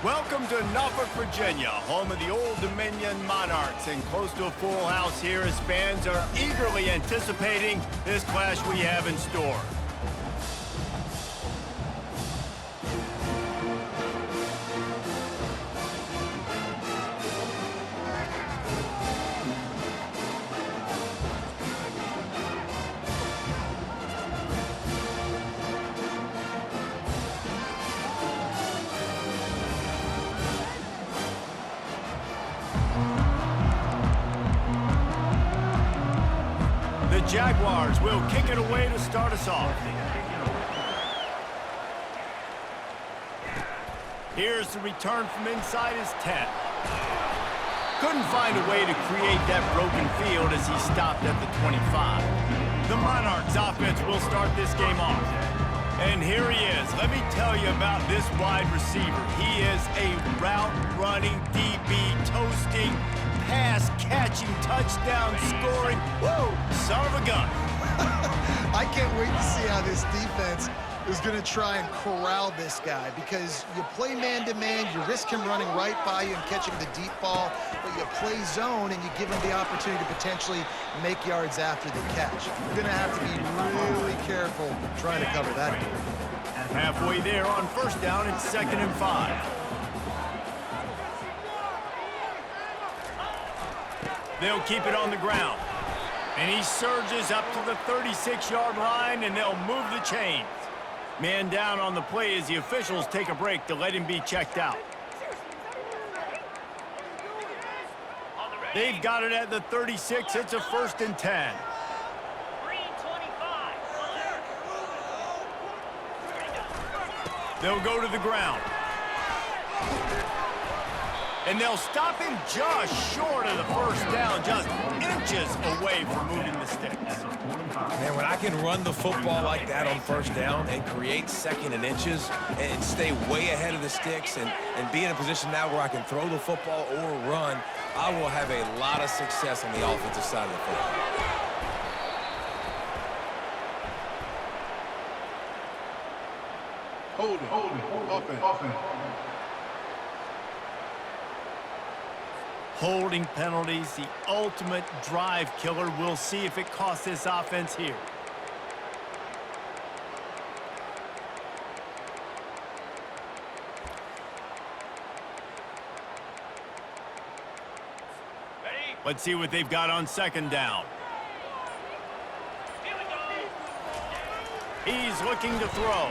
Welcome to Norfolk, Virginia, home of the Old Dominion Monarchs, and close to a full house here as fans are eagerly anticipating this clash we have in store. The Jaguars will kick it away to start us off. Here's the return from inside his 10. Couldn't find a way to create that broken field as he stopped at the 25. The Monarchs offense will start this game off. And here he is. Let me tell you about this wide receiver. He is a route-running, DB, toasting, pass-catching, touchdown-scoring, woo, son of a gun. I can't wait to see how this defense is going to try and corral this guy, because you play man-to-man, you risk him running right by you and catching the deep ball, but you play zone and you give him the opportunity to potentially make yards after the catch. You're going to have to be really careful trying to cover that. Halfway there on first down, it's 2nd and 5. They'll keep it on the ground. And he surges up to the 36-yard line, and they'll move the chains. Man down on the play as the officials take a break to let him be checked out. They've got it at the 36. It's a 1st and 10. They'll go to the ground. And they'll stop him just short of the first down, just inches away from moving the sticks. Man, when I can run the football like that on first down and create 2nd and inches and stay way ahead of the sticks and be in a position now where I can throw the football or run, I will have a lot of success on the offensive side of the football. Hold it, offense. Holding penalties, the ultimate drive killer. We'll see if it costs this offense here. Let's see what they've got on 2nd down. He's looking to throw.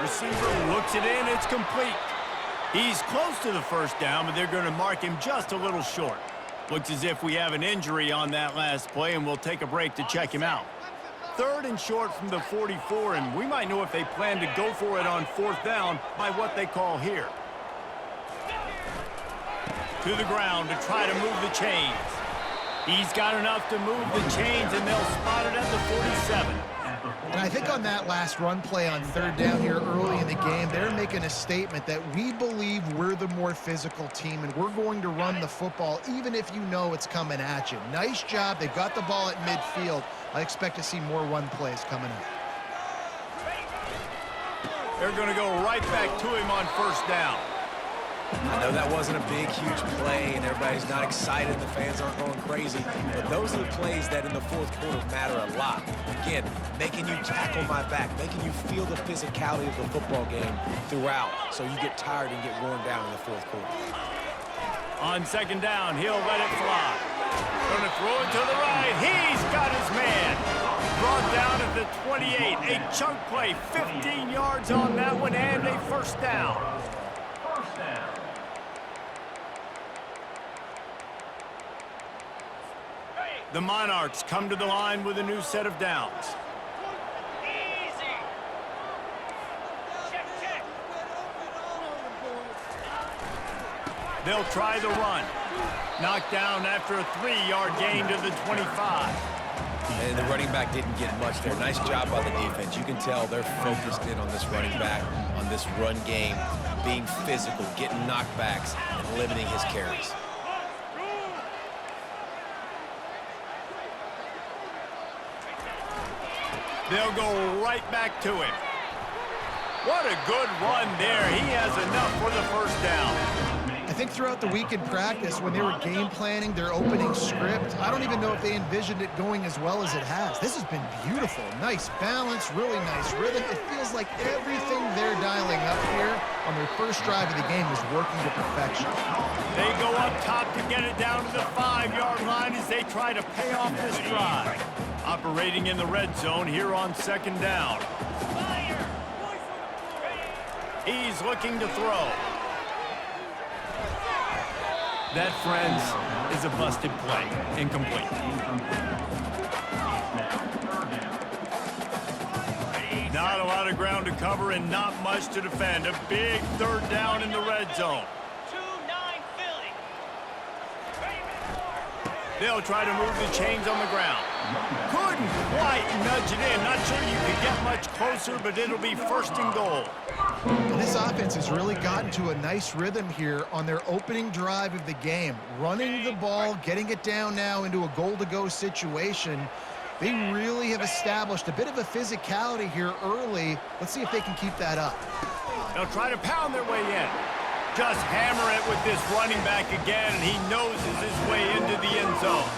Receiver looks it in, it's complete. He's close to the first down, but they're going to mark him just a little short. Looks as if we have an injury on that last play, and we'll take a break to check him out. 3rd and short from the 44, and we might know if they plan to go for it on 4th down by what they call here. To the ground to try to move the chains. He's got enough to move the chains, and they'll spot it at the 47. And I think on that last run play on 3rd down here early in the game, they're making a statement that we believe we're the more physical team and we're going to run the football even if you know it's coming at you. Nice job. They've got the ball at midfield. I expect to see more run plays coming up. They're going to go right back to him on 1st down. I know that wasn't a big, huge play, and everybody's not excited. The fans aren't going crazy. But those are the plays that in the 4th quarter matter a lot. Again, making you tackle my back, making you feel the physicality of the football game throughout so you get tired and get worn down in the 4th quarter. On 2nd down, he'll let it fly. Going to throw it to the right. He's got his man. Brought down at the 28. A chunk play, 15 yards on that one, and a 1st down. The Monarchs come to the line with a new set of downs. Easy. Check. They'll try the run. Knocked down after a 3-yard gain to the 25. And the running back didn't get much there. Nice job by the defense. You can tell they're focused in on this running back, on this run game, being physical, getting knockbacks, and limiting his carries. They'll go right back to him. What a good run there. He has enough for the first down. I think throughout the week in practice, when they were game planning their opening script, I don't even know if they envisioned it going as well as it has. This has been beautiful. Nice balance, really nice rhythm. It feels like everything they're dialing up here on their first drive of the game is working to perfection. They go up top to get it down to the 5-yard line as they try to pay off this drive. Operating in the red zone here on second down. He's looking to throw. That, friends, is a busted play. Incomplete. Not a lot of ground to cover and not much to defend. A big third down in the red zone. 2-9 Philly. They'll try to move the chains on the ground. Couldn't quite nudge it in. Not sure you could get much closer, but it'll be first and goal. And this offense has really gotten to a nice rhythm here on their opening drive of the game. Running the ball, getting it down now into a goal-to-go situation. They really have established a bit of a physicality here early. Let's see if they can keep that up. They'll try to pound their way in. Just hammer it with this running back again, and he noses his way into the end zone.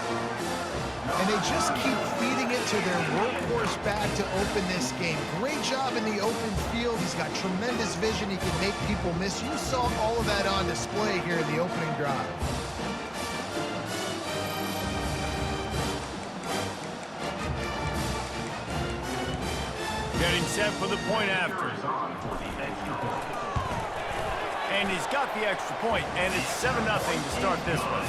And they just keep feeding it to their workhorse back to open this game. Great job in the open field. He's got tremendous vision. He can make people miss. You saw all of that on display here in the opening drive. Getting set for the point after. And he's got the extra point, and it's 7-0 to start this one.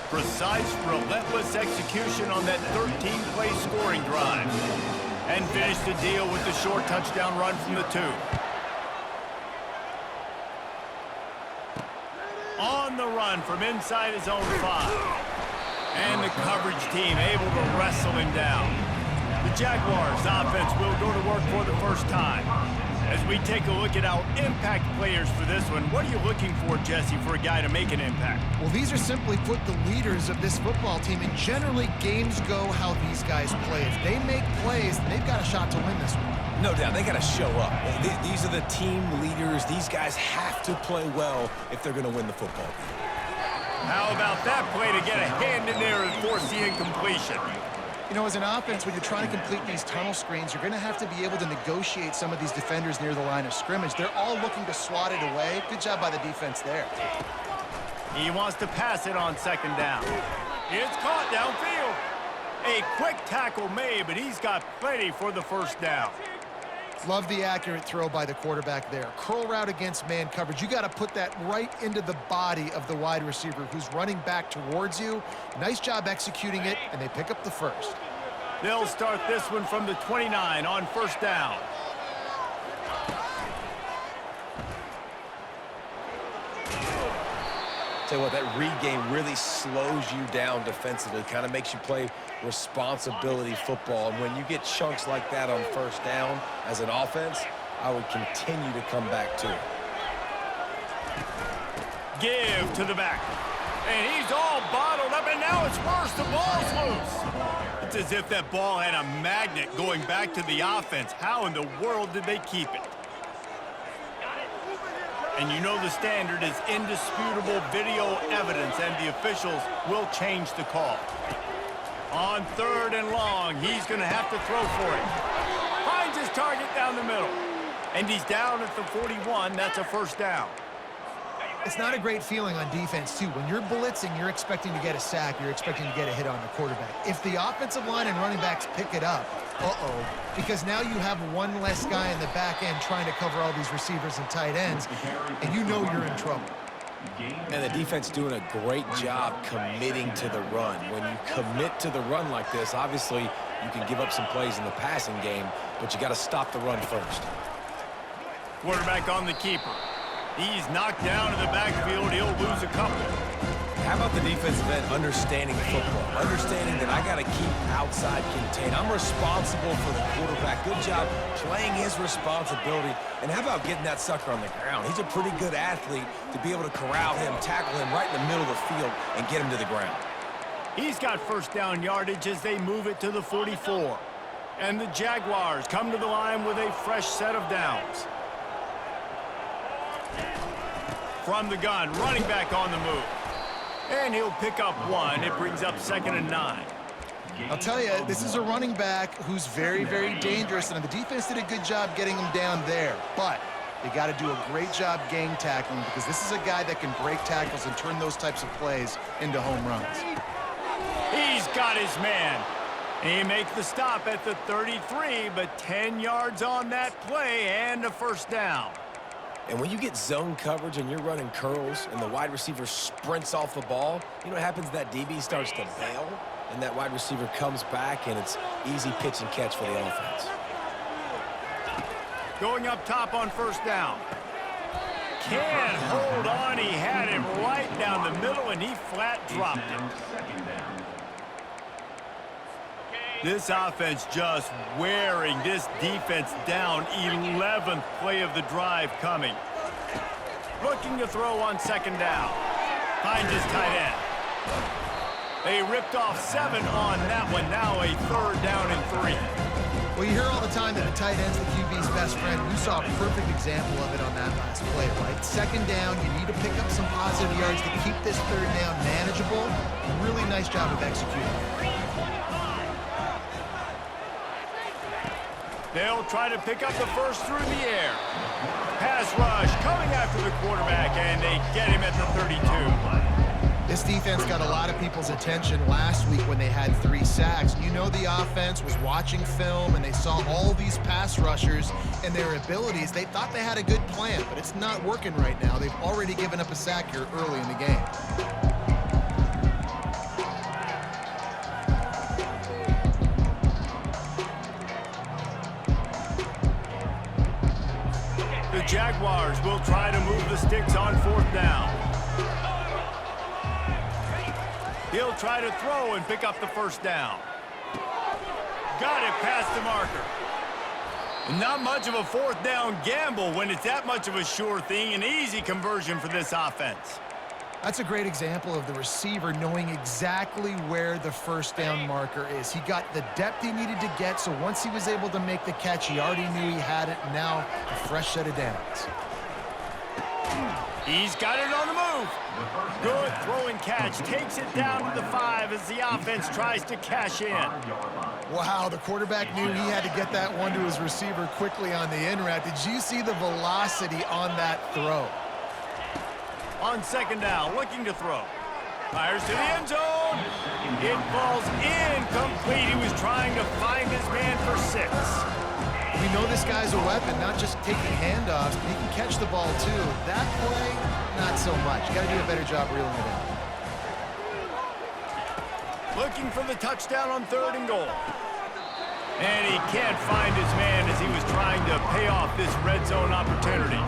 Precise, relentless execution on that 13-play scoring drive. And finish the deal with the short touchdown run from the 2. On the run from inside his own 5. And the coverage team able to wrestle him down. The Jaguars offense will go to work for the first time. As we take a look at our impact players for this one, what are you looking for, Jesse, for a guy to make an impact? Well, these are simply put the leaders of this football team, and generally games go how these guys play. If they make plays, they've got a shot to win this one. No doubt, they got to show up. These are the team leaders. These guys have to play well if they're going to win the football game. How about that play to get a hand in there and force the incompletion? You know, as an offense, when you're trying to complete these tunnel screens, you're going to have to be able to negotiate some of these defenders near the line of scrimmage. They're all looking to swat it away. Good job by the defense there. He wants to pass it on second down. It's caught downfield. A quick tackle made, but he's got plenty for the first down. Love the accurate throw by the quarterback there. Curl route against man coverage. You got to put that right into the body of the wide receiver who's running back towards you. Nice job executing it, and they pick up the first. They'll start this one from the 29 on first down. Tell you what, that read game really slows you down defensively, kind of makes you play responsibility football. And when you get chunks like that on first down as an offense, I would continue to come back to it. Give to the back. And he's all bottled up, and now it's worse. The ball's loose. It's as if that ball had a magnet going back to the offense. How in the world did they keep it? And you know the standard is indisputable video evidence, and the officials will change the call. On third and long, he's going to have to throw for it. Finds his target down the middle. And he's down at the 41. That's a first down. It's not a great feeling on defense, too. When you're blitzing, you're expecting to get a sack. You're expecting to get a hit on the quarterback. If the offensive line and running backs pick it up, because now you have one less guy in the back end trying to cover all these receivers and tight ends, and you know you're in trouble. And the defense doing a great job committing to the run. When you commit to the run like this, obviously you can give up some plays in the passing game, but you got to stop the run first. Quarterback on the keeper. He's knocked down in the backfield. He'll lose a couple. How about the defensive end understanding football? Understanding that I got to keep outside contained. I'm responsible for the quarterback. Good job playing his responsibility. And how about getting that sucker on the ground? He's a pretty good athlete to be able to corral him, tackle him right in the middle of the field, and get him to the ground. He's got first down yardage as they move it to the 44. And the Jaguars come to the line with a fresh set of downs. from the gun, running back on the move. And he'll pick up one. It brings up 2nd and 9. I'll tell you, this is a running back who's very, very dangerous, and the defense did a good job getting him down there. But they got to do a great job gang tackling because this is a guy that can break tackles and turn those types of plays into home runs. He's got his man. He makes the stop at the 33, but 10 yards on that play and a first down. And when you get zone coverage and you're running curls and the wide receiver sprints off the ball, you know what happens? That DB starts to bail, and that wide receiver comes back, and it's easy pitch and catch for the offense. Going up top on first down. Can't hold on. He had him right down the middle, and he flat dropped it. This offense just wearing this defense down. 11th play of the drive coming. Looking to throw on 2nd down. Finds his tight end. They ripped off 7 on that one. Now a 3rd down and 3. Well, you hear all the time that the tight end's the QB's best friend. We saw a perfect example of it on that last play, right? 2nd down, you need to pick up some positive yards to keep this 3rd down manageable. Really nice job of executing. They'll try to pick up the first through the air. Pass rush coming after the quarterback, and they get him at the 32. This defense got a lot of people's attention last week when they had 3 sacks. You know the offense was watching film, and they saw all these pass rushers and their abilities. They thought they had a good plan, but it's not working right now. They've already given up a sack here early in the game. The Jaguars will try to move the sticks on 4th down. He'll try to throw and pick up the first down. Got it past the marker. Not much of a 4th down gamble when it's that much of a sure thing. An easy conversion for this offense. That's a great example of the receiver knowing exactly where the first down marker is. He got the depth he needed to get, so once he was able to make the catch, he already knew he had it. Now a fresh set of downs. He's got it on the move. Good throw and catch. Takes it down to the 5 as the offense tries to cash in. Wow, the quarterback knew he had to get that one to his receiver quickly on the in route. Did you see the velocity on that throw? On 2nd down, looking to throw. Fires to the end zone. It falls incomplete. He was trying to find his man for 6. We know this guy's a weapon, not just taking handoffs, but he can catch the ball too. That play, not so much. Got to do a better job reeling it in. Looking for the touchdown on 3rd and goal. And he can't find his man as he was trying to pay off this red zone opportunity.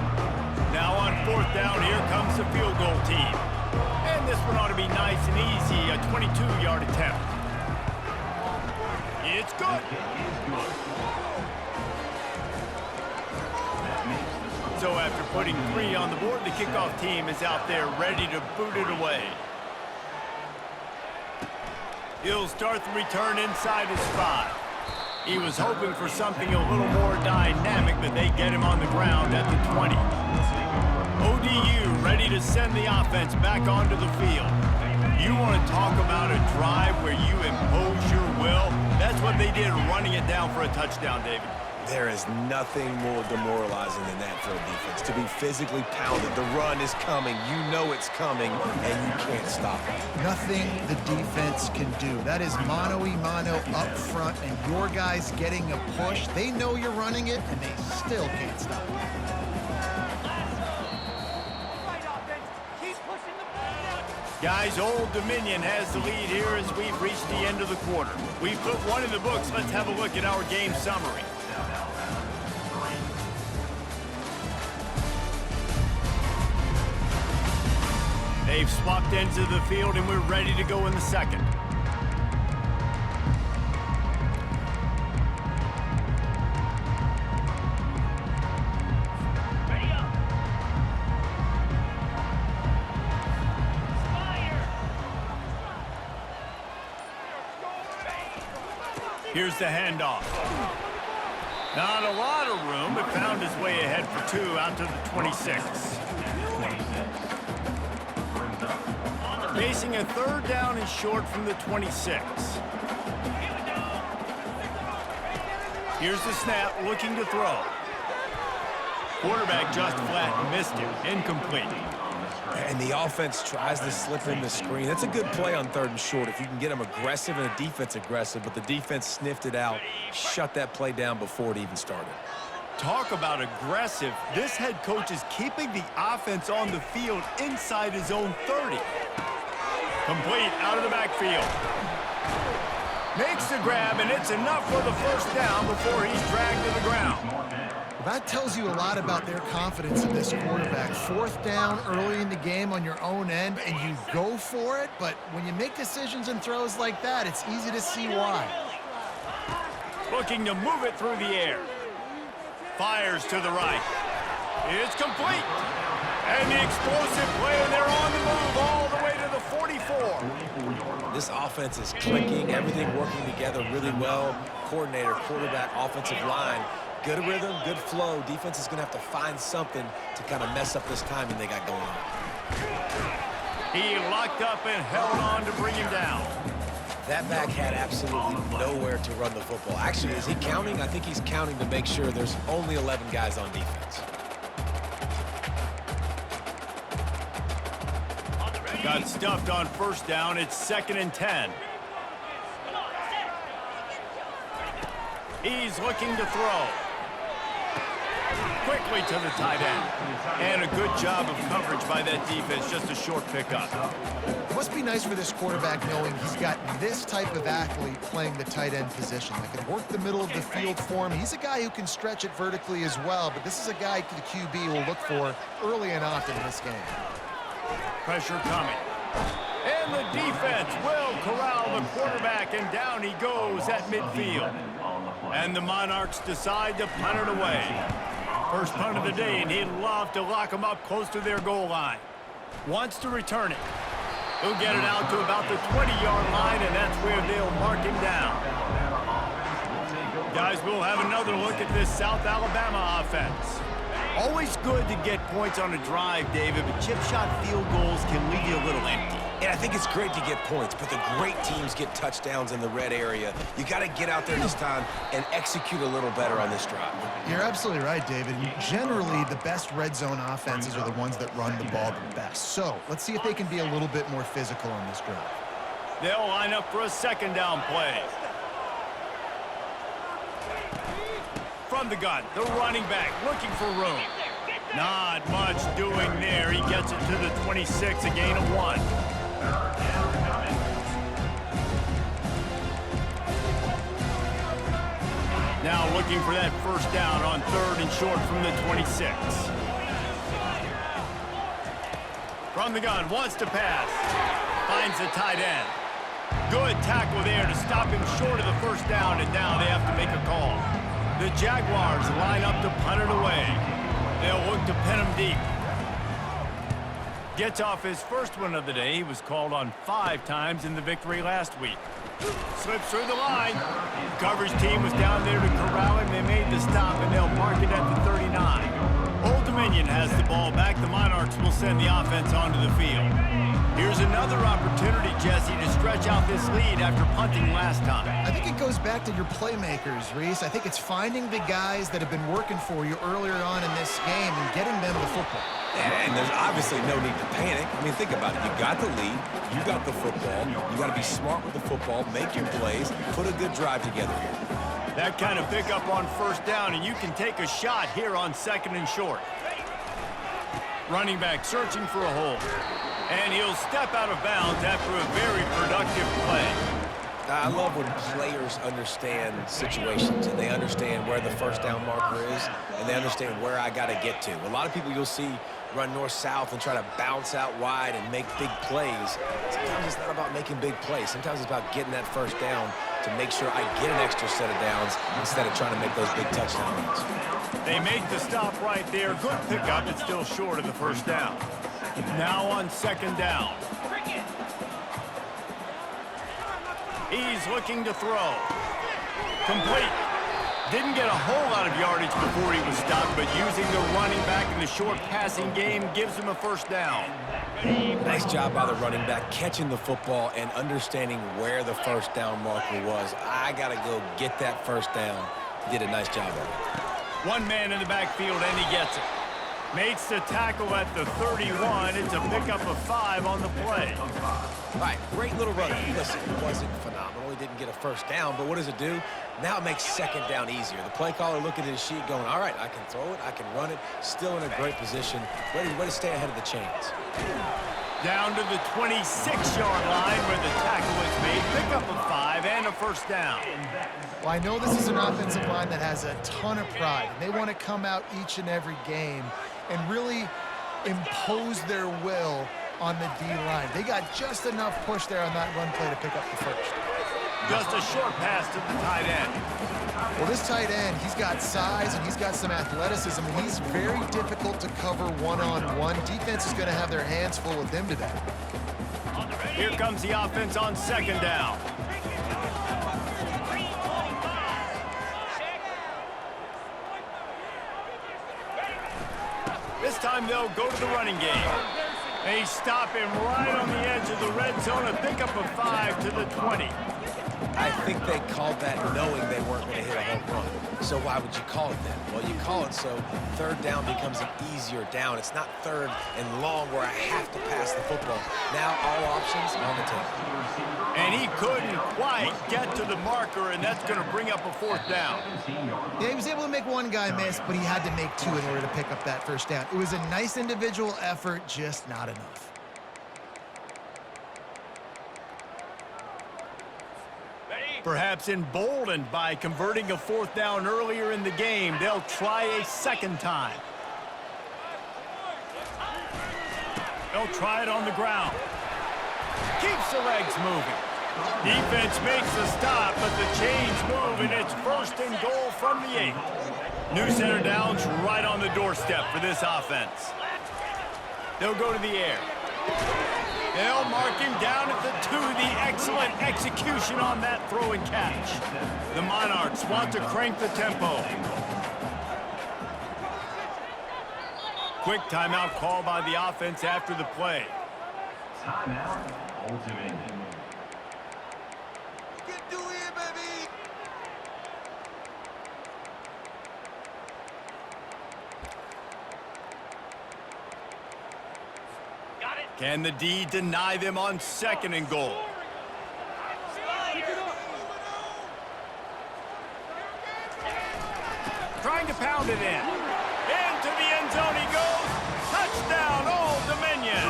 Now on 4th down, here comes the field goal team. And this one ought to be nice and easy, a 22-yard attempt. It's good. So after putting 3 on the board, the kickoff team is out there ready to boot it away. He'll start the return inside his 5. He was hoping for something a little more dynamic, but they get him on the ground at the 20. ODU ready to send the offense back onto the field. You want to talk about a drive where you impose your will? That's what they did, running it down for a touchdown, David. There is nothing more demoralizing than that for a defense. To be physically pounded. The run is coming. You know it's coming, and you can't stop it. Nothing the defense can do. That is mano-a-mano up front, and your guys getting a push. They know you're running it, and they still can't stop it. Guys, Old Dominion has the lead here as we've reached the end of the quarter. We've put one in the books. Let's have a look at our game summary. They've swapped ends of the field, and we're ready to go in the second. Here's the handoff. Not a lot of room, but found his way ahead for 2 out to the 26. Facing a 3rd down and short from the 26. Here's the snap, looking to throw. Quarterback just flat missed it, incomplete. And the offense tries to slip in the screen. That's a good play on 3rd and short if you can get them aggressive and the defense aggressive, but the defense sniffed it out, shut that play down before it even started. Talk about aggressive. This head coach is keeping the offense on the field inside his own 30. Complete out of the backfield. Makes the grab, and it's enough for the 1st down before he's dragged to the ground. Well, that tells you a lot about their confidence in this quarterback. 4th down early in the game on your own end, and you go for it, but when you make decisions and throws like that, it's easy to see why. Looking to move it through the air. Fires to the right. It's complete. And the explosive play, and they're on the move all the way to the 44. This offense is clicking, everything working together really well. Coordinator, quarterback, offensive line. Good rhythm, good flow. Defense is going to have to find something to kind of mess up this timing they got going on. He locked up and held on to bring him down. That back had absolutely nowhere to run the football. Actually, is he counting? I think he's counting to make sure there's only 11 guys on defense. Got stuffed on 1st down. It's 2nd and 10. He's looking to throw. Quickly to the tight end. And a good job of coverage by that defense. Just a short pickup. It must be nice for this quarterback knowing he's got this type of athlete playing the tight end position that can work the middle of the field for him. He's a guy who can stretch it vertically as well, but this is a guy the QB will look for early and often in this game. Pressure coming. And the defense will corral the quarterback, and down he goes at midfield. And the Monarchs decide to punt it away. First punt of the day, and he'd love to lock them up close to their goal line. Wants to return it. He'll get it out to about the 20-yard line, and that's where they'll mark him down. Guys, we'll have another look at this South Alabama offense. Always good to get points on a drive, David, but chip shot field goals can leave you a little empty. And I think it's great to get points, but the great teams get touchdowns in the red area. You got to get out there this time and execute a little better on this drive. You're absolutely right, David. Generally, the best red zone offenses are the ones that run the ball the best. So let's see if they can be a little bit more physical on this drive. They'll line up for a 2nd down play. From the gun, the running back looking for room. Not much doing there. He gets it to the 26, a gain of 1. Now looking for that 1st down on 3rd and short from the 26. From the gun, wants to pass. Finds the tight end. Good tackle there to stop him short of the 1st down, and now they have to make a call. The Jaguars line up to punt it away. They'll look to pin him deep. Gets off his first one of the day. He was called on 5 times in the victory last week. Slips through the line. The coverage team was down there to corral him. They made the stop, and they'll mark it at the 39. Old Dominion has the ball back. The Monarchs will send the offense onto the field. Here's another opportunity, Jesse, to stretch out this lead after punting last time. I think it goes back to your playmakers, Reese. I think it's finding the guys that have been working for you earlier on in this game and getting them the football. And there's obviously no need to panic. I mean, think about it. You got the lead. You got the football. You got to be smart with the football, make your plays, put a good drive together here. That kind of pickup on 1st down, and you can take a shot here on 2nd and short. Running back searching for a hole. And he'll step out of bounds after a very productive play. I love when players understand situations and they understand where the 1st down marker is and they understand where I got to get to. A lot of people you'll see run north-south and try to bounce out wide and make big plays. Sometimes it's not about making big plays. Sometimes it's about getting that 1st down to make sure I get an extra set of downs instead of trying to make those big touchdown runs. They make the stop right there. Good pickup. It's still short of the 1st down. Now on 2nd down. He's looking to throw. Complete. Didn't get a whole lot of yardage before he was stopped, but using the running back in the short passing game gives him a first down. Nice job by the running back, catching the football and understanding where the first down marker was. I got to go get that first down. He did a nice job of it. One man in the backfield, and he gets it. Makes the tackle at the 31. It's a pickup of 5 on the play. All right, great little run. Listen, it wasn't phenomenal. He didn't get a first down, but what does it do? Now it makes second down easier. The play caller looking at his sheet going, all right, I can throw it, I can run it, still in a great position, ready to stay ahead of the chains. Down to the 26-yard line where the tackle is made. Pickup of 5 and a first down. Well, I know this is an offensive line that has a ton of pride. They want to come out each and every game and really impose their will on the D-line. They got just enough push there on that run play to pick up the first. Just a short pass to the tight end. Well, this tight end, he's got size and he's got some athleticism, and he's very difficult to cover one-on-one. Defense is going to have their hands full with him today. Here comes the offense on second down. This time they'll go to the running game. They stop him right on the edge of the red zone. A pickup of 5 to the 20. I think they called that knowing they weren't going to hit a home run. So why would you call it then? Well, you call it so third down becomes an easier down. It's not third and long where I have to pass the football. Now all options on the table. And he couldn't quite get to the marker, and that's going to bring up a fourth down. Yeah, he was able to make one guy miss, but he had to make 2 in order to pick up that first down. It was a nice individual effort, just not enough. Perhaps emboldened by converting a fourth down earlier in the game, they'll try a second time. They'll try it on the ground. Keeps the legs moving. Defense makes the stop, but the chains move, and it's first and goal from the 8. New center down's right on the doorstep for this offense. They'll go to the air. They'll mark him down at the 2. The excellent execution on that throw and catch. The Monarchs want to crank the tempo. Quick timeout call by the offense after the play. Timeout. Ultimate. Can the D deny them on second and goal? Trying to pound it in. Into the end zone he goes. Touchdown, Old Dominion.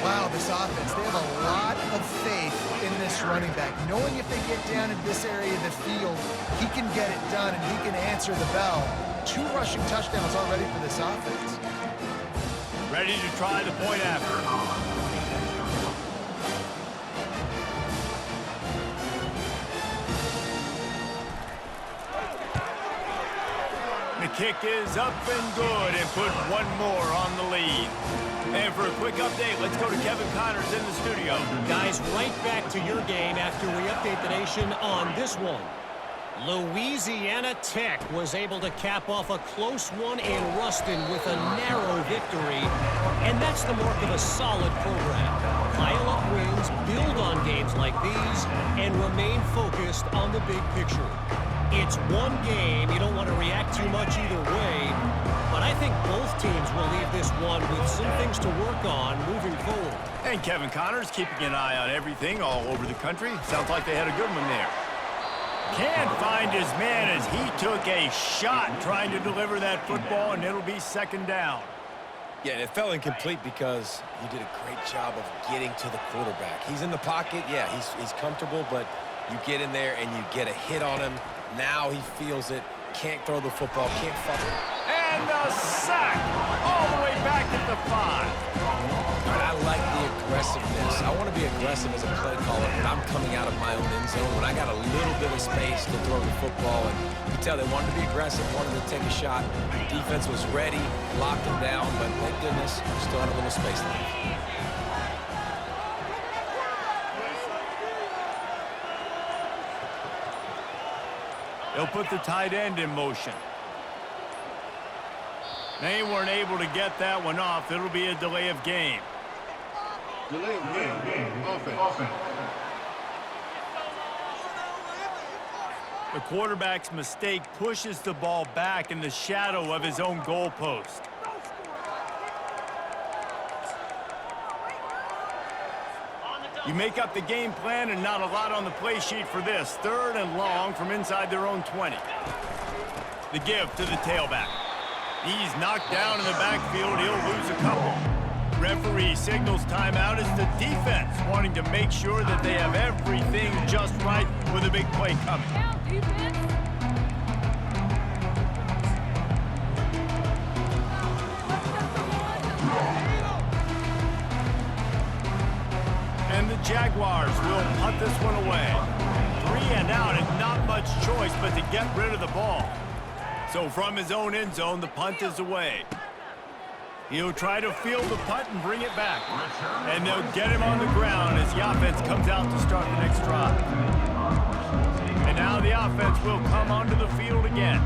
Wow, this offense, they have a lot of faith in this running back. Knowing if they get down in this area of the field, he can get it done and he can answer the bell. 2 rushing touchdowns already for this offense. Ready to try the point after. The kick is up and good and put one more on the lead. And for a quick update, let's go to Kevin Connors in the studio. Guys, right back to your game after we update the nation on this one. Louisiana Tech was able to cap off a close one in Ruston with a narrow victory, and that's the mark of a solid program. Pile up wins, build on games like these, and remain focused on the big picture. It's one game, you don't want to react too much either way, but I think both teams will leave this one with some things to work on moving forward. And Kevin Connors keeping an eye on everything all over the country. Sounds like they had a good one there. Can't find his man as he took a shot trying to deliver that football, and it'll be second down. Yeah, and it fell incomplete because he did a great job of getting to the quarterback. He's in the pocket. Yeah, he's comfortable, but you get in there and you get a hit on him. Now he feels it. Can't throw the football. Can't fumble. And a sack all the way back at the 5. I like the aggressiveness. I want to be aggressive as a play caller when I'm coming out of my own end zone, when I got a little bit of space to throw the football. And you can tell they wanted to be aggressive, wanted to take a shot. Defense was ready, locked them down, but thank goodness, still had a little space left. He'll put the tight end in motion. They weren't able to get that one off. It'll be a delay of game. Delay of game. Offense. The quarterback's mistake pushes the ball back in the shadow of his own goalpost. You make up the game plan and not a lot on the play sheet for this. 3rd and long from inside their own 20. The give to the tailback. He's knocked down in the backfield. He'll lose a couple. Referee signals timeout as the defense wanting to make sure that they have everything just right with a big play coming. And the Jaguars will punt this one away. 3 and out and not much choice but to get rid of the ball. So from his own end zone, the punt is away. He'll try to field the punt and bring it back. And they'll get him on the ground as the offense comes out to start the next drive. And now the offense will come onto the field again.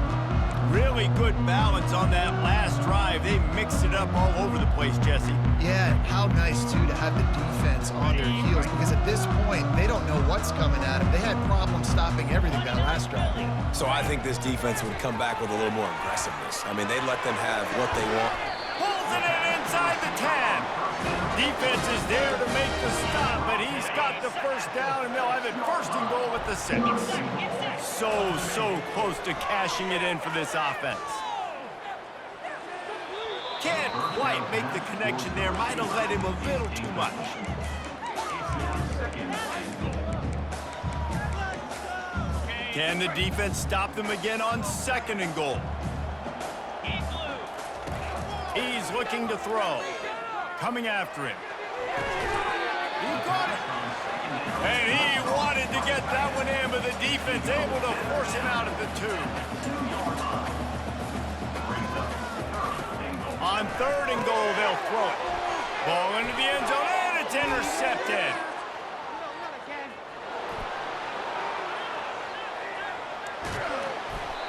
Really good balance on that last drive. They mixed it up all over the place, Jesse. Yeah, how nice, too, to have the defense on their heels, because at this point, they don't know what's coming at them. They had problems stopping everything that last drive. So I think this defense would come back with a little more aggressiveness. I mean, they let them have what they want. Pulls it in inside the 10. Defense is there to make the stop, but he's got the first down, and they'll have it 1st and goal at the 6. So close to cashing it in for this offense. Can't quite make the connection there. Might have led him a little too much. Can the defense stop them again on 2nd and goal? He's looking to throw. Coming after him. He got it. And he wanted to get that one in, but the defense able to force him out at the 2. On 3rd and goal, they'll throw it. Ball into the end zone, and it's intercepted.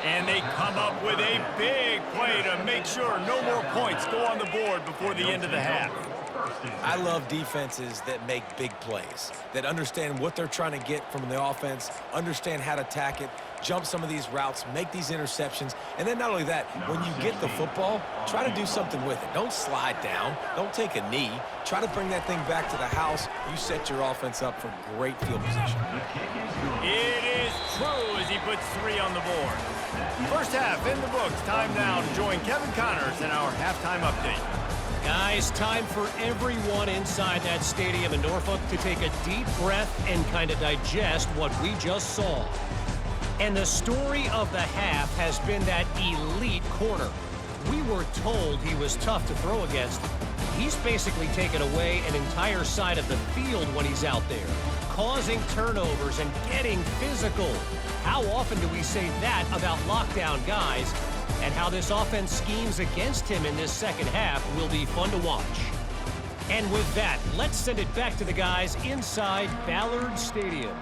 And they come up with a big play to make sure no more points go on the board before the end of the half. I love defenses that make big plays, that understand what they're trying to get from the offense, understand how to attack it, jump some of these routes, make these interceptions, and then not only that, when you get the football, try to do something with it. Don't slide down. Don't take a knee. Try to bring that thing back to the house. You set your offense up for great field position. It is true as he puts 3 on the board. First half in the books. Time now to join Kevin Connors in our halftime update. Guys, time for everyone inside that stadium in Norfolk to take a deep breath and kind of digest what we just saw. And the story of the half has been that elite corner. We were told he was tough to throw against. He's basically taken away an entire side of the field when he's out there, causing turnovers and getting physical. How often do we say that about lockdown guys? And how this offense schemes against him in this second half will be fun to watch. And with that, let's send it back to the guys inside Ballard Stadium.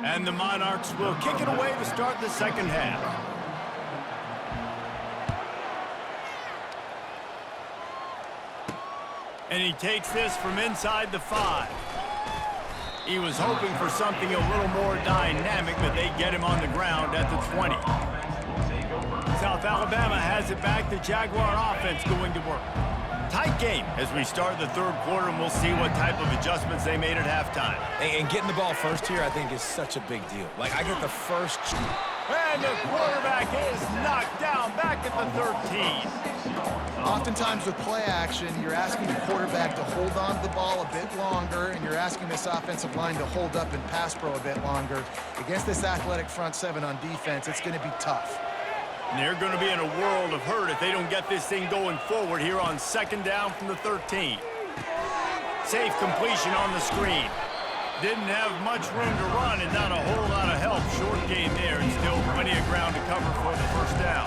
And the Monarchs will kick it away to start the second half. And he takes this from inside the 5. He was hoping for something a little more dynamic, but they get him on the ground at the 20. South Alabama has it back. The Jaguar offense going to work. Tight game as we start the 3rd quarter, and we'll see what type of adjustments they made at halftime. And getting the ball first here, I think, is such a big deal. Like, I get the first... And the quarterback is knocked down back at the 13. Oftentimes with play action, you're asking the quarterback to hold on to the ball a bit longer, and you're asking this offensive line to hold up and pass pro a bit longer. Against this athletic front 7 on defense, it's going to be tough. And they're going to be in a world of hurt if they don't get this thing going forward here on 2nd down from the 13. Safe completion on the screen. Didn't have much room to run and not a whole lot of help. Short game there and still plenty of ground to cover for the first down.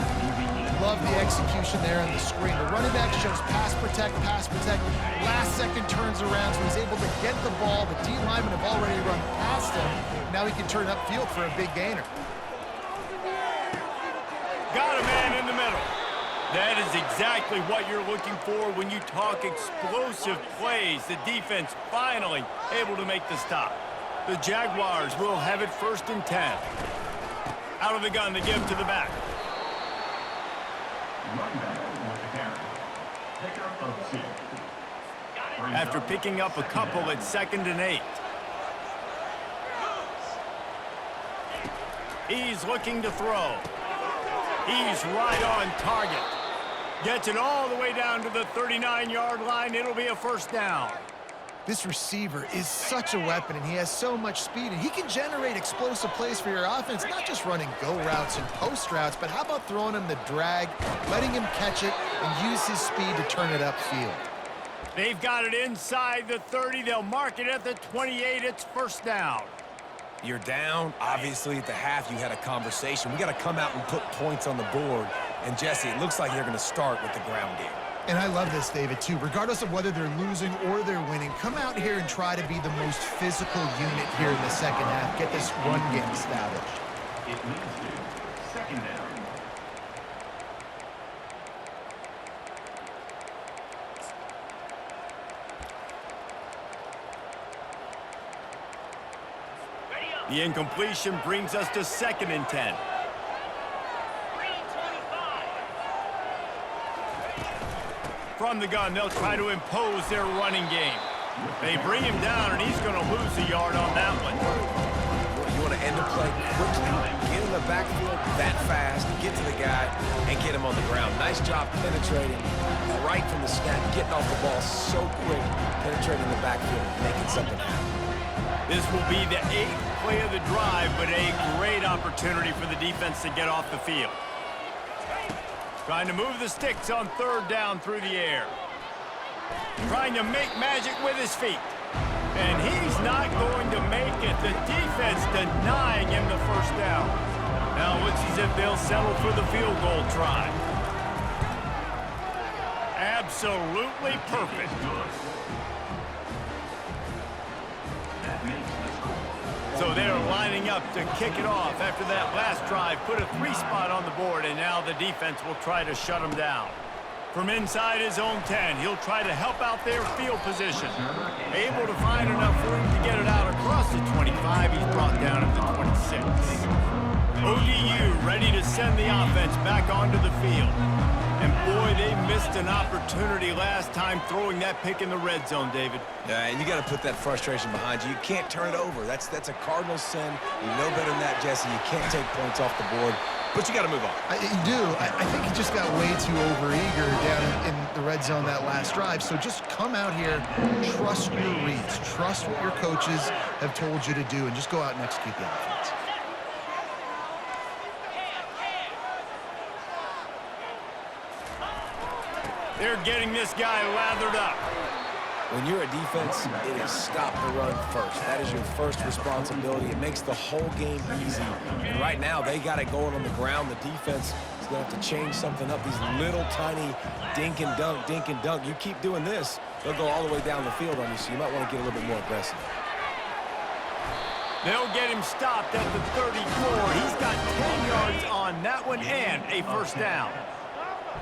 Love the execution there on the screen. The running back shows pass protect, pass protect. Last second turns around, so he's able to get the ball. The D linemen have already run past him. Now he can turn upfield for a big gainer. Got a man in the middle. That is exactly what you're looking for when you talk explosive plays. The defense finally able to make the stop. The Jaguars will have it 1st and 10. Out of the gun, they give to the back. Running back with the carry. Pickup of 2. After picking up a couple at 2nd and 8. He's looking to throw. He's right on target. Gets it all the way down to the 39-yard line. It'll be a 1st down. This receiver is such a weapon, and he has so much speed, and he can generate explosive plays for your offense, not just running go routes and post routes, but how about throwing him the drag, letting him catch it, and use his speed to turn it upfield. They've got it inside the 30. They'll mark it at the 28. It's 1st down. You're down. Obviously, at the half, you had a conversation. We got to come out and put points on the board. And, Jesse, it looks like they're going to start with the ground game. And I love this, David, too. Regardless of whether they're losing or they're winning, come out here and try to be the most physical unit here in the second half. Get this run game established. It leads to 2nd down. The incompletion brings us to 2nd and 10. From the gun, they'll try to impose their running game. They bring him down, and he's going to lose a yard on that one. You want to end the play quickly, get in the backfield that fast, get to the guy, and get him on the ground. Nice job penetrating right from the snap, getting off the ball so quick, penetrating the backfield, making something happen. This will be the 8th play of the drive, but a great opportunity for the defense to get off the field. Trying to move the sticks on 3rd down through the air. Trying to make magic with his feet. And he's not going to make it. The defense denying him the 1st down. Now it looks as if they'll settle for the field goal try. Absolutely perfect. So they're lining up to kick it off after that last drive. Put a 3 spot on the board, and now the defense will try to shut him down. From inside his own 10, he'll try to help out their field position. Able to find enough room to get it out across the 25. He's brought down at the 26. ODU ready to send the offense back onto the field. And boy, they missed an opportunity last time throwing that pick in the red zone, David. Yeah, and you got to put that frustration behind you. You can't turn it over. That's a cardinal sin. You know better than that, Jesse. You can't take points off the board, but you got to move on. You do. I think he just got way too overeager down in the red zone that last drive. So just come out here, trust your reads, trust what your coaches have told you to do, and just go out and execute the offense. They're getting this guy lathered up. When you're a defense, it is stop the run first. That is your first responsibility. It makes the whole game easy. And right now, they got it going on the ground. The defense is going to have to change something up. These little tiny dink and dunk, dink and dunk. You keep doing this, they'll go all the way down the field on you, so you might want to get a little bit more aggressive. They'll get him stopped at the 34. He's got 10 yards on that one and a 1st down.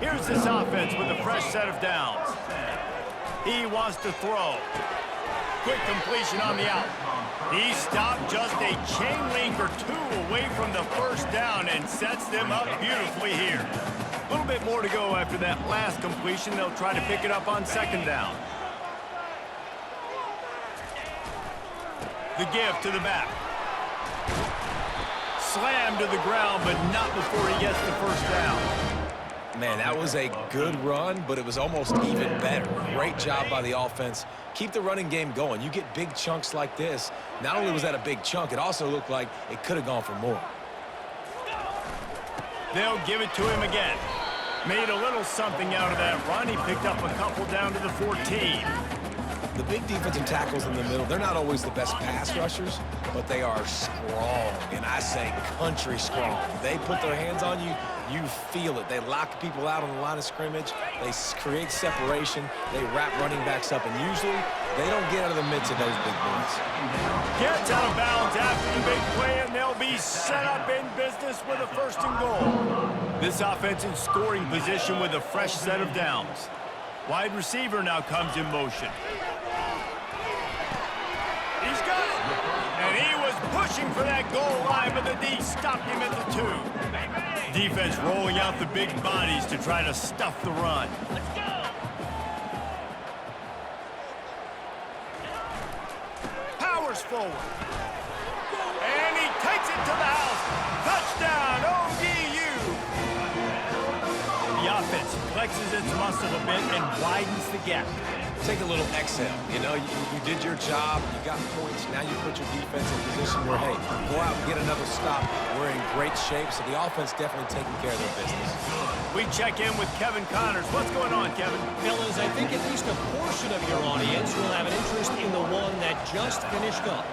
Here's this offense with a fresh set of downs. He wants to throw. Quick completion on the out. He stopped just a chain link or 2 away from the 1st down and sets them up beautifully here. A little bit more to go after that last completion. They'll try to pick it up on 2nd down. The give to the back. Slammed to the ground, but not before he gets the 1st down. Man, that was a good run, but it was almost even better. Great job by the offense. Keep the running game going. You get big chunks like this. Not only was that a big chunk, it also looked like it could have gone for more. They'll give it to him again. Made a little something out of that run. He picked up a couple down to the 14. The big defensive tackles in the middle, they're not always the best pass rushers, but they are strong, and I say country strong. They put their hands on you, you feel it. They lock people out on the line of scrimmage. They create separation. They wrap running backs up, and usually they don't get out of the midst of those big boys. Gets out of bounds after the big play, and they'll be set up in business with a 1st and goal. This offense in scoring position with a fresh set of downs. Wide receiver now comes in motion. He's got it. And he was pushing for that goal line, but the D stopped him at the 2. Defense rolling out the big bodies to try to stuff the run. Let's go. Powers forward. And he takes it to the house. Touchdown, ODU. The offense flexes its muscle a bit and widens the gap. Take a little exhale. You know, you did your job, you got points, now you put your defense in position where, hey, go out and get another stop. We're in great shape, so the offense definitely taking care of their business. We check in with Kevin Connors. What's going on, Kevin? Fellas, I think at least a portion of your audience will have an interest in the one that just finished up.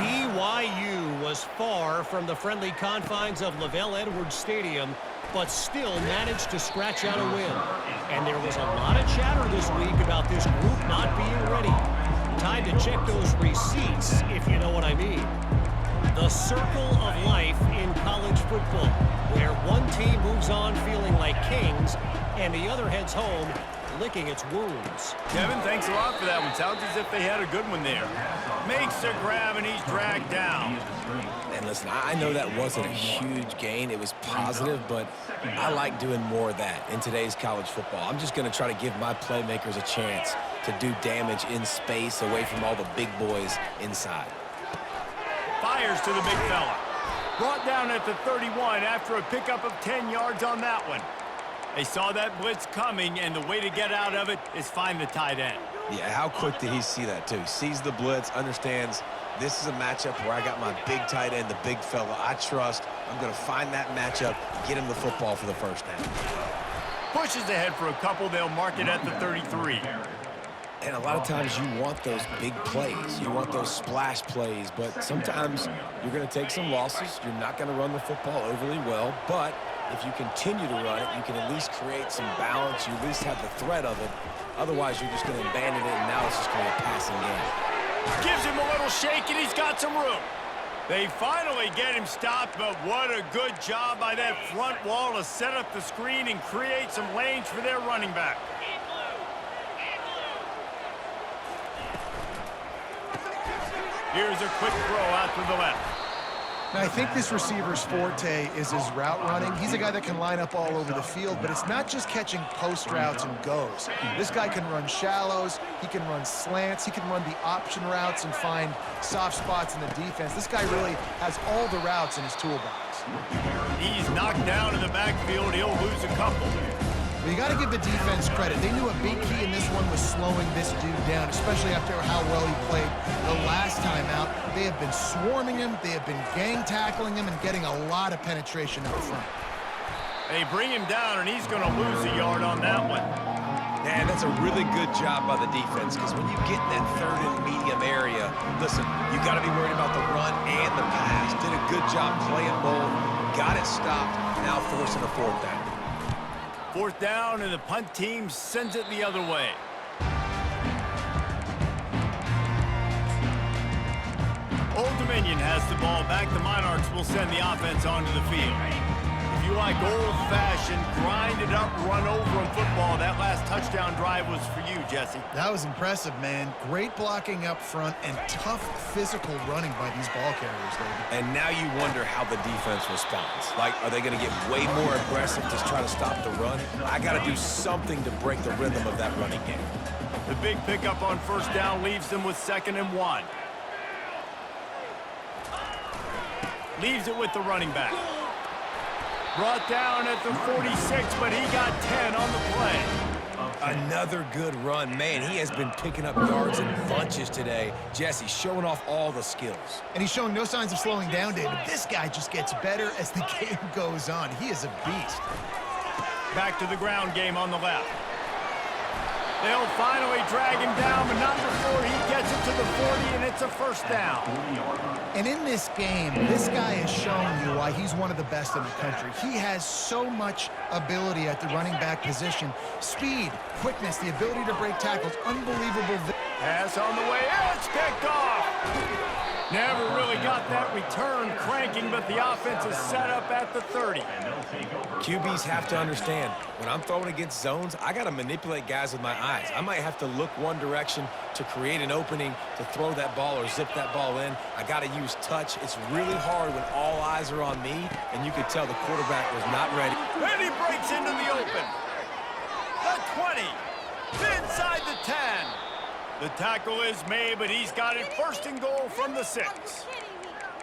BYU was far from the friendly confines of LaVell Edwards Stadium, but still managed to scratch out a win. And there was a lot of chatter this week about this group not being ready. Time to check those receipts, if you know what I mean. The circle of life in college football, where one team moves on feeling like kings, and the other heads home licking its wounds. Kevin, thanks a lot for that one. Sounds as if they had a good one there. Makes a grab, and he's dragged down. And listen, I know that wasn't a huge gain. It was positive, but I like doing more of that in today's college football. I'm just going to try to give my playmakers a chance to do damage in space away from all the big boys inside. Fires to the big fella. Brought down at the 31 after a pickup of 10 yards on that one. They saw that blitz coming, and the way to get out of it is find the tight end. Yeah, how quick did he see that, too? Sees the blitz, understands this is a matchup where I got my big tight end, the big fella I trust. I'm going to find that matchup, get him the football for the first down. Pushes ahead for a couple. They'll mark it at the 33. And a lot of times you want those big plays. You want those splash plays, but sometimes you're going to take some losses. You're not going to run the football overly well, but if you continue to run it, you can at least create some balance. You at least have the threat of it. Otherwise, you're just going to abandon it, and now it's just going to be a passing game. Gives him a little shake, and he's got some room. They finally get him stopped, but what a good job by that front wall to set up the screen and create some lanes for their running back. Here's a quick throw out to the left. Now, I think this receiver's forte is his route running. He's a guy that can line up all over the field, but it's not just catching post routes and goes. This guy can run shallows, he can run slants, he can run the option routes and find soft spots in the defense. This guy really has all the routes in his toolbox. He's knocked down in the backfield. He'll lose a couple. But you got to give the defense credit. They knew a big key in this one was slowing this dude down, especially after how well he played the last time out. They have been swarming him, they have been gang tackling him, and getting a lot of penetration up front. They bring him down, and he's going to lose a yard on that one. Man, that's a really good job by the defense, because when you get in that third and medium area, listen, you got to be worried about the run and the pass. Did a good job playing both, got it stopped, now forcing a 4th down. 4th down, and the punt team sends it the other way. Old Dominion has the ball back. The Monarchs will send the offense onto the field. If you like old-fashioned, grind-it-up, run-over-'em football, that last touchdown drive was for you, Jesse. That was impressive, man. Great blocking up front and tough physical running by these ball carriers, David. And now you wonder how the defense responds. Like, are they going to get way more aggressive to try to stop the run? I got to do something to break the rhythm of that running game. The big pickup on 1st down leaves them with 2nd and 1. Leaves it with the running back. Brought down at the 46, but he got 10 on the play. Another good run. Man, he has been picking up yards in bunches today. Jesse showing off all the skills. And he's showing no signs of slowing down, David. This guy just gets better as the game goes on. He is a beast. Back to the ground game on the left. They'll finally drag him down, but not before he gets it to the 40, and it's a first down. And in this game, this guy has shown you why he's one of the best in the country. He has so much ability at the running back position. Speed, quickness, the ability to break tackles, unbelievable. Pass on the way, it's picked off. Never really got that return cranking, but the offense is set up at the 30. QBs have to understand, when I'm throwing against zones, I got to manipulate guys with my eyes. I might have to look one direction to create an opening to throw that ball or zip that ball in. I got to use touch. It's really hard when all eyes are on me, and you could tell the quarterback was not ready. And he breaks into the open. The 20, inside the 10. The tackle is made, but he's got it first and goal from the 6.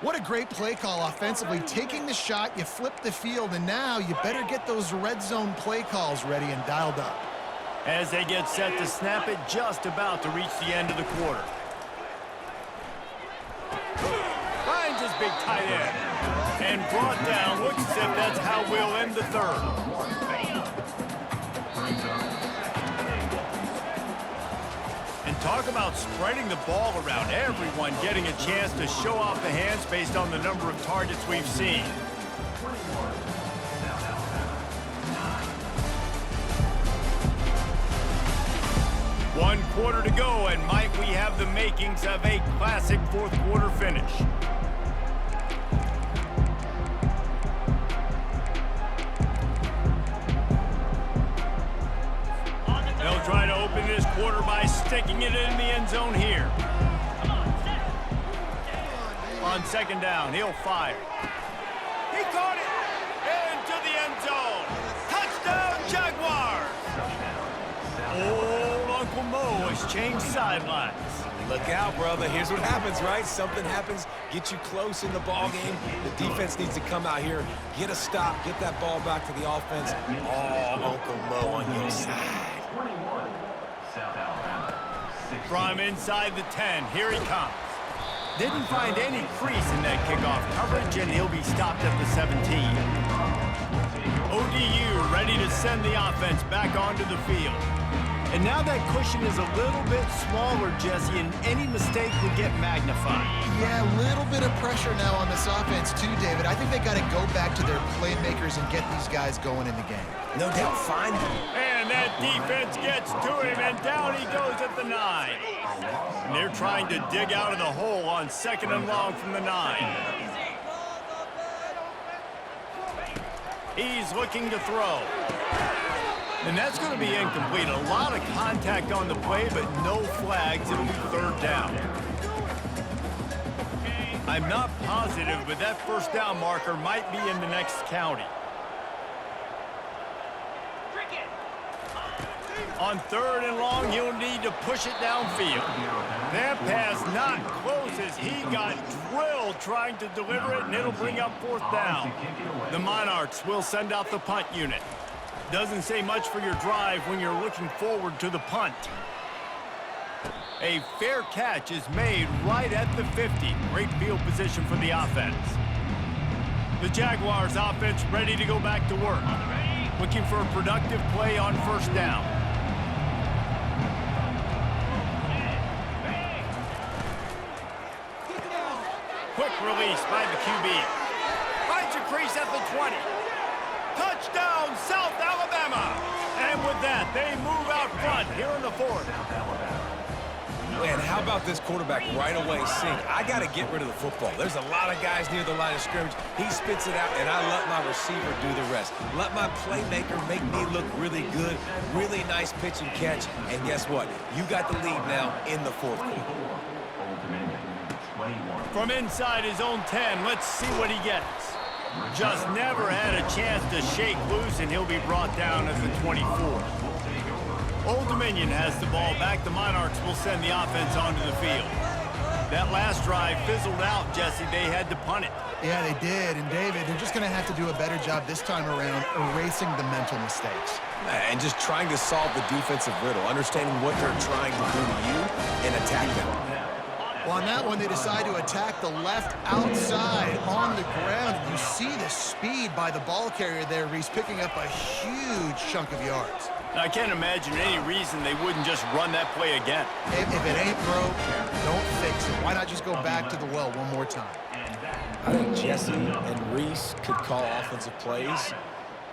What a great play call offensively. Taking the shot, you flip the field, and now you better get those red zone play calls ready and dialed up. As they get set to snap it, just about to reach the end of the quarter. Finds his big tight end. And brought down. Looks as if that's how we'll end the third. And talk about spreading the ball around. Everyone getting a chance to show off the hands based on the number of targets we've seen. One quarter to go, and might we have the makings of a classic fourth quarter finish. They'll try to open this quarter by sticking it in the end zone here. On second down, he'll fire. He caught it into the end zone. Touchdown, Jaguars! Old Uncle Mo has changed sidelines. Look out, brother. Here's what happens, right? Something happens, get you close in the ball game. The defense needs to come out here, get a stop, get that ball back to the offense. Oh, Uncle Mo on your side. From inside the 10, here he comes. Didn't find any crease in that kickoff coverage, and he'll be stopped at the 17. ODU ready to send the offense back onto the field. And now that cushion is a little bit smaller, Jesse, and any mistake would get magnified. Yeah, a little bit of pressure now on this offense too, David. I think they got to go back to their playmakers and get these guys going in the game. No doubt, find them. And that defense gets to him, and down he goes at the 9. And they're trying to dig out of the hole on second and long from the 9. He's looking to throw. And that's going to be incomplete. A lot of contact on the play, but no flags. It'll be third down. I'm not positive, but that first down marker might be in the next county. On third and long, he'll need to push it downfield. That pass not close as he got drilled trying to deliver it, and it'll bring up fourth down. The Monarchs will send out the punt unit. Doesn't say much for your drive when you're looking forward to the punt. A fair catch is made right at the 50. Great field position for the offense. The Jaguars offense ready to go back to work. Looking for a productive play on first down. Quick release by the QB. Finds a crease at the 20. Touchdown, South Alabama! And with that, they move out front here in the fourth. Man, how about this quarterback right away sink? I got to get rid of the football. There's a lot of guys near the line of scrimmage. He spits it out, and I let my receiver do the rest. Let my playmaker make me look really good. Really nice pitch and catch. And guess what? You got the lead now in the fourth quarter. From inside his own 10, let's see what he gets. Just never had a chance to shake loose, and he'll be brought down at the 24. Old Dominion has the ball back. The Monarchs will send the offense onto the field. That last drive fizzled out, Jesse. They had to punt it. Yeah, they did. And, David, they're just going to have to do a better job this time around erasing the mental mistakes. And just trying to solve the defensive riddle, understanding what they're trying to do to you and attack them. Well, on that one, they decide to attack the left outside on the ground. You see the speed by the ball carrier there, Reese, picking up a huge chunk of yards. I can't imagine any reason they wouldn't just run that play again. If it ain't broke, don't fix it. Why not just go back to the well one more time? I think Jesse and Reese could call offensive plays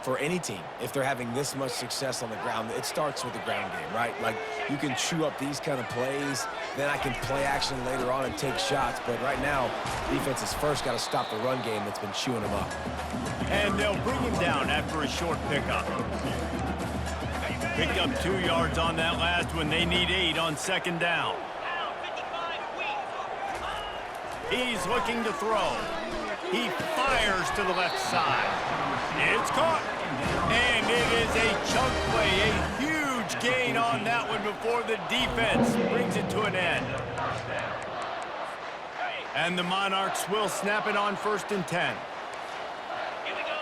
for any team if they're having this much success on the ground. It starts with the ground game, right? Like, you can chew up these kind of plays, then I can play action later on and take shots. But right now, defense has first got to stop the run game that's been chewing them up. And they'll bring him down after a short pickup. Picked up 2 yards on that last one. They need 8 on second down. He's looking to throw. He fires to the left side. It's caught. And it is a chunk play, a huge gain on that one before the defense brings it to an end. And the Monarchs will snap it on 1st and 10. Here we go.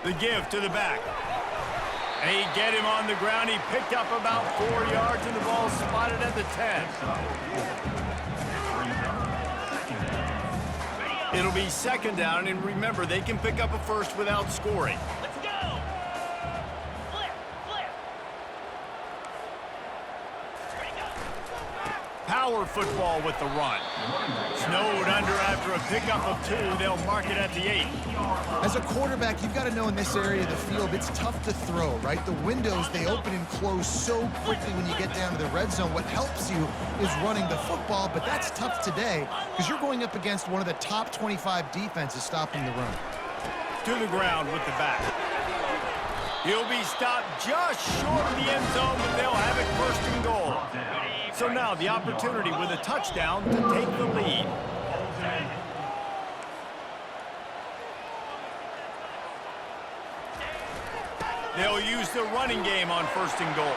The give to the back. They get him on the ground. He picked up about 4 yards, and the ball spotted at the 10. It'll be second down, and remember, they can pick up a first without scoring. Let's go. Flip, flip. Ready, go. Power football with the run. Snowed under after a pickup of 2. They'll mark it at the 8. As a quarterback, you've got to know in this area of the field, it's tough to throw, right? The windows, they open and close so quickly when you get down to the red zone. What helps you is running the football, but that's tough today because you're going up against one of the top 25 defenses stopping the run. To the ground with the back. He'll be stopped just short of the end zone, but they'll have it 1st and goal. So now the opportunity with a touchdown to take the lead. They'll use the running game on 1st and goal.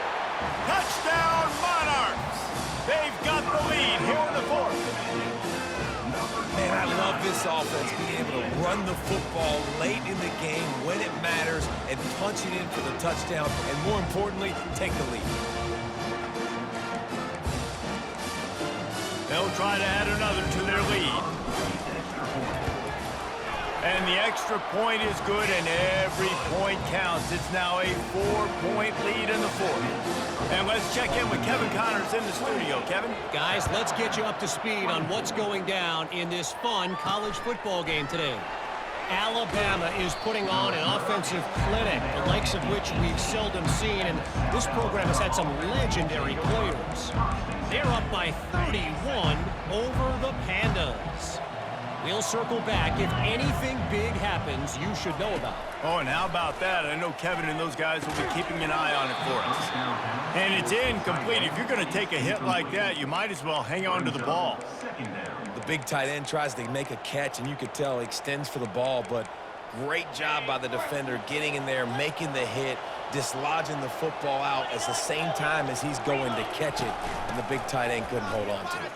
Touchdown, Monarchs! They've got the lead here in the 4th. Man, I love this offense being able to run the football late in the game when it matters and punch it in for the touchdown, and more importantly, take the lead. They'll try to add another to their lead. And the extra point is good, and every point counts. It's now a 4-point lead in the 4th. And let's check in with Kevin Connors in the studio. Kevin? Guys, let's get you up to speed on what's going down in this fun college football game today. Alabama is putting on an offensive clinic, the likes of which we've seldom seen, and this program has had some legendary players. They're up by 31 over the Pandas. We'll circle back. If anything big happens, you should know about it. Oh, and how about that? I know Kevin and those guys will be keeping an eye on it for us. And it's incomplete. If you're going to take a hit like that, you might as well hang on to the ball. The big tight end tries to make a catch, and you could tell he extends for the ball, but great job by the defender getting in there, making the hit, dislodging the football out at the same time as he's going to catch it, and the big tight end couldn't hold on to it.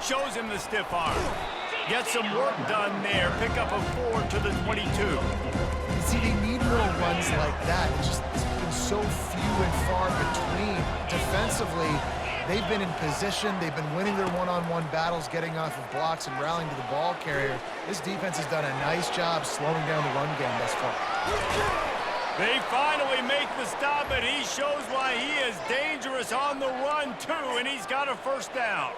Shows him the stiff arm. Gets some work done there. Pick up a 4 to the 22. See, they need more runs like that. It's been so few and far between. Defensively, they've been in position. They've been winning their one-on-one battles, getting off of blocks and rallying to the ball carrier. This defense has done a nice job slowing down the run game thus far. They finally make the stop, and he shows why he is dangerous on the run, too, and he's got a 1st down.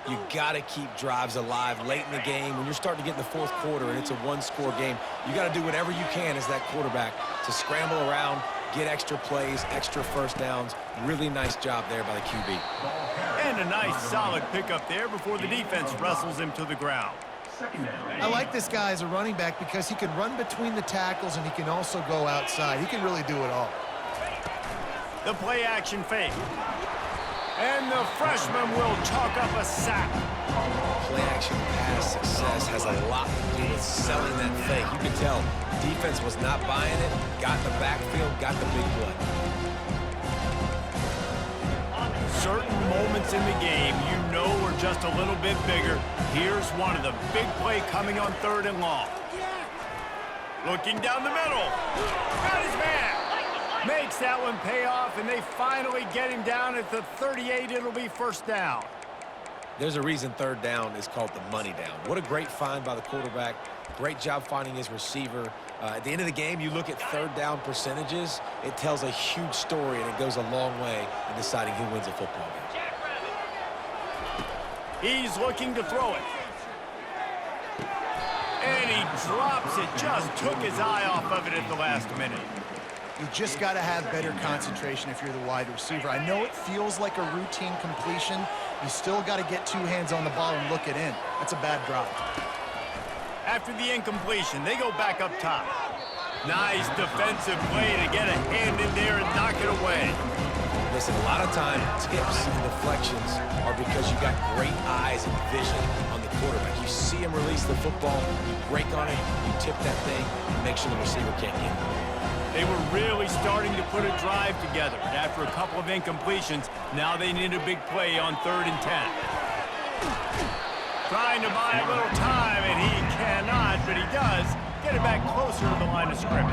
You got to keep drives alive late in the game. When you're starting to get in the 4th quarter and it's a 1-score game, you got to do whatever you can as that quarterback to scramble around, get extra plays, extra 1st downs. Really nice job there by the QB. And a nice solid pickup there before the defense wrestles him to the ground. I like this guy as a running back because he can run between the tackles and he can also go outside. He can really do it all. The play action fake. And the freshman will chalk up a sack. Play action pass success has a lot to do with selling that fake. You can tell defense was not buying it, got in the backfield, got the big play. Certain moments in the game you know are just a little bit bigger. Here's one of the big play coming on 3rd and long. Looking down the middle. Got his man. Makes that one pay off, and they finally get him down at the 38. It'll be 1st down. There's a reason 3rd down is called the money down. What a great find by the quarterback. Great job finding his receiver. At the end of the game, you look at third down percentages. It tells a huge story, and it goes a long way in deciding who wins a football game. He's looking to throw it. And he drops it. Just took his eye off of it at the last minute. You just got to have better concentration if you're the wide receiver. I know it feels like a routine completion. You still got to get two hands on the ball and look it in. That's a bad drop. After the incompletion, they go back up top. Nice defensive play to get a hand in there and knock it away. Listen, a lot of time, tips and deflections are because you got great eyes and vision on the quarterback. You see him release the football, you break on it, you tip that thing, and make sure the receiver can't get it. They were really starting to put a drive together. And after a couple of incompletions, now they need a big play on 3rd and 10. Trying to buy a little time, and he cannot, but he does get it back closer to the line of scrimmage.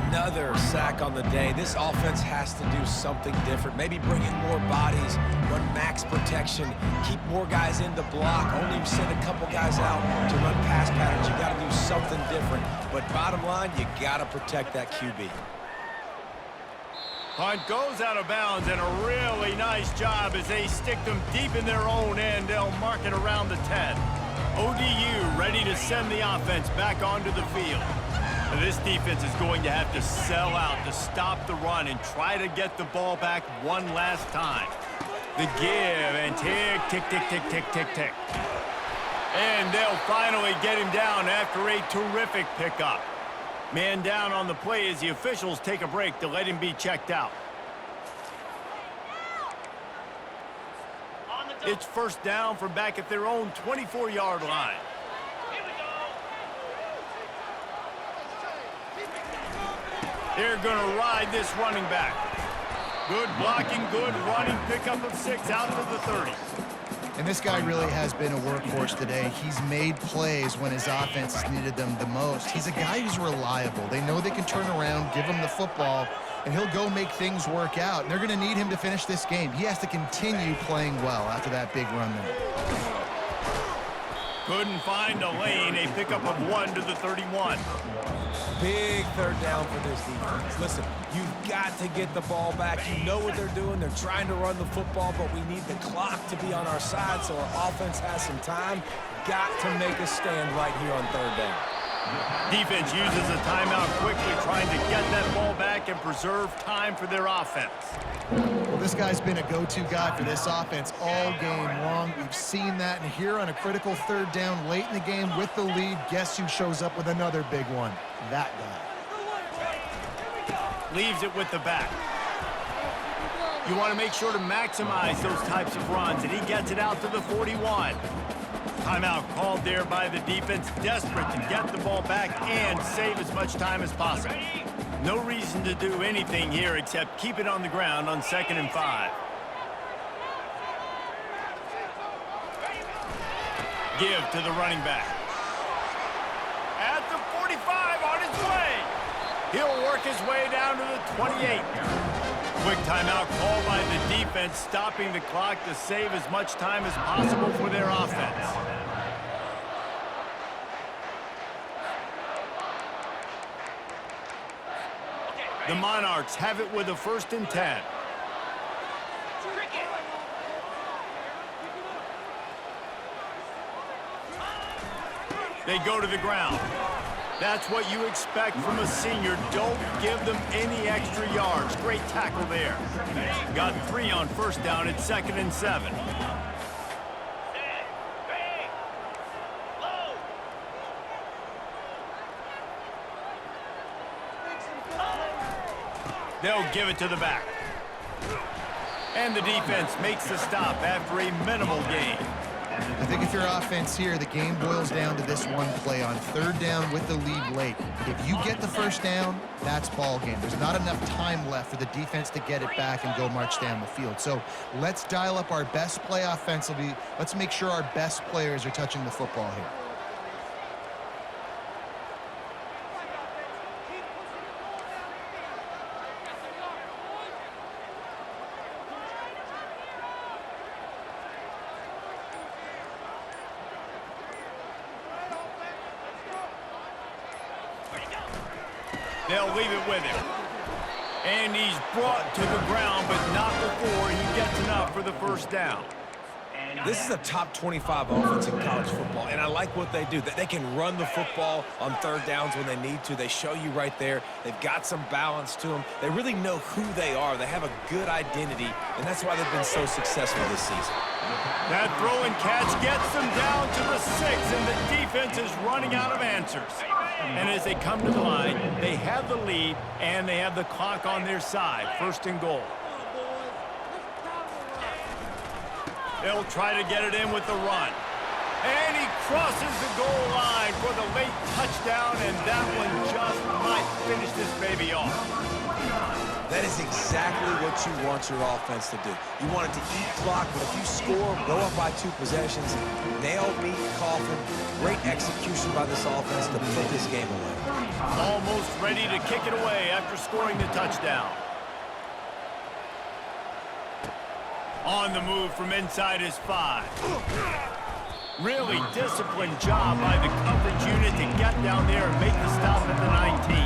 Another sack on the day. This offense has to do something different. Maybe bring in more bodies, run max protection, keep more guys in the block, only send a couple guys out to run pass patterns. You got to do something different. But bottom line, you got to protect that QB. Punt goes out of bounds, and a really nice job as they stick them deep in their own end. They'll mark it around the 10. ODU ready to send the offense back onto the field. Now, this defense is going to have to sell out to stop the run and try to get the ball back one last time. The give and tick, tick, tick, tick, tick, tick, tick. And they'll finally get him down after a terrific pickup. Man down on the play as the officials take a break to let him be checked out. It's first down from back at their own 24-yard line. They're going to ride this running back. Good blocking, good running, pickup of 6 out to the 30. And this guy really has been a workhorse today. He's made plays when his offense has needed them the most. He's a guy who's reliable. They know they can turn around, give him the football, and he'll go make things work out. And they're going to need him to finish this game. He has to continue playing well after that big run there. Couldn't find a lane. A pickup of 1 to the 31. Big third down for this defense. Listen, you've got to get the ball back. You know what they're doing. They're trying to run the football, but we need the clock to be on our side so our offense has some time. Got to make a stand right here on 3rd down. Defense uses a timeout quickly, trying to get that ball back and preserve time for their offense. Well, this guy's been a go-to guy for this offense all game long. We've seen that, and here on a critical 3rd down late in the game with the lead, guess who shows up with another big one? That guy. Leaves it with the back. You want to make sure to maximize those types of runs, and he gets it out to the 41. Timeout called there by the defense, desperate to get the ball back and save as much time as possible. No reason to do anything here except keep it on the ground on 2nd and 5. Give to the running back. At the 45, on his way. He'll work his way down to the 28. Quick timeout called by the defense, stopping the clock to save as much time as possible for their offense. The Monarchs have it with a 1st and 10. They go to the ground. That's what you expect from a senior. Don't give them any extra yards. Great tackle there. Got 3 on 1st down at 2nd and 7. They'll give it to the back. And the defense makes the stop after a minimal gain. I think if you're offense here, the game boils down to this one play on 3rd down with the lead late. If you get the 1st down, that's ball game. There's not enough time left for the defense to get it back and go march down the field. So let's dial up our best play offensively. Let's make sure our best players are touching the football here. They'll leave it with him. And he's brought to the ground, but not before he gets enough for the first down. This is a top 25 offense in college football, and I like what they do. They can run the football on third downs when they need to. They show you right there. They've got some balance to them. They really know who they are. They have a good identity, and that's why they've been so successful this season. That throw and catch gets them down to the 6, and the defense is running out of answers. And as they come to the line, they have the lead, and they have the clock on their side. First and goal. They'll try to get it in with the run. And he crosses the goal line for the late touchdown, and that one just might finish this baby off. That is exactly what you want your offense to do. You want it to eat clock, but if you score, go up by 2 possessions, nail, beat, coffin. Great execution by this offense to put this game away. Almost ready to kick it away after scoring the touchdown. On the move from inside his 5. Really disciplined job by the coverage unit to get down there and make the stop at the 19.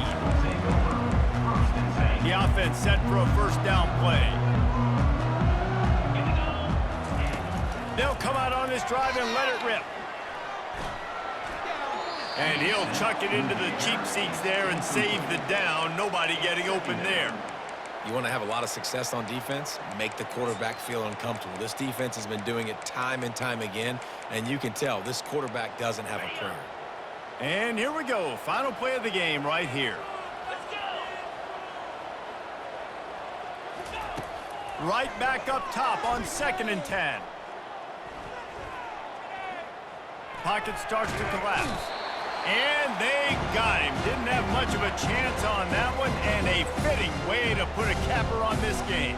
The offense set for a first down play. They'll come out on this drive and let it rip. And he'll chuck it into the cheap seats there and save the down. Nobody getting open there. You want to have a lot of success on defense? Make the quarterback feel uncomfortable. This defense has been doing it time and time again, and you can tell this quarterback doesn't have a prayer. And here we go. Final play of the game right here. Right back up top on 2nd and 10. Pocket starts to collapse. And they got him. Didn't have much of a chance on that one, and a fitting way to put a capper on this game.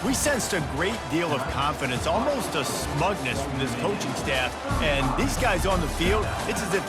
We sensed a great deal of confidence, almost a smugness from this coaching staff. And these guys on the field, it's as if